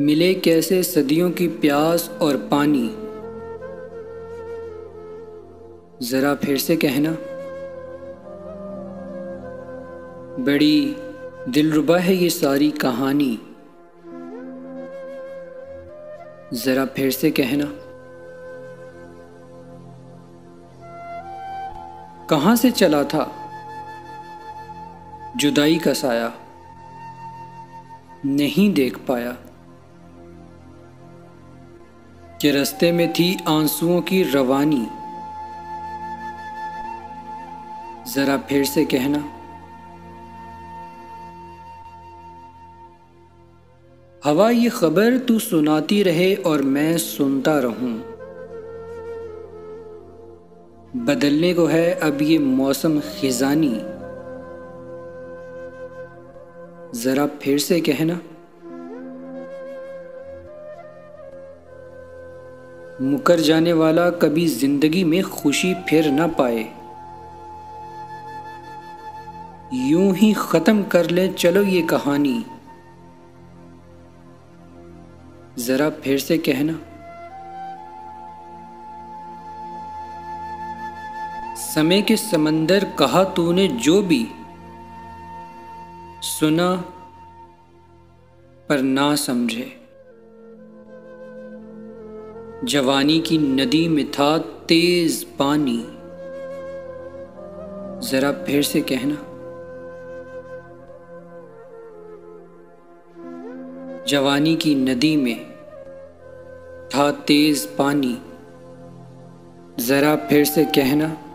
मिले कैसे सदियों की प्यास और पानी। जरा फिर से कहना। बड़ी दिलरुबा है ये सारी कहानी। जरा फिर से कहना। कहाँ से चला था जुदाई का साया, नहीं देख पाया कि रास्ते में थी आंसुओं की रवानी। जरा फिर से कहना। हवा ये खबर तू सुनाती रहे और मैं सुनता रहूं। बदलने को है अब ये मौसम खिजानी। जरा फिर से कहना। मुकर जाने वाला कभी जिंदगी में खुशी फिर ना पाए। यूं ही खत्म कर ले चलो ये कहानी। जरा फिर से कहना। समय के समंदर कहा तूने जो भी सुना पर ना समझे। जवानी की नदी में था तेज पानी। जरा फिर से कहना। जवानी की नदी में था तेज पानी। जरा फिर से कहना।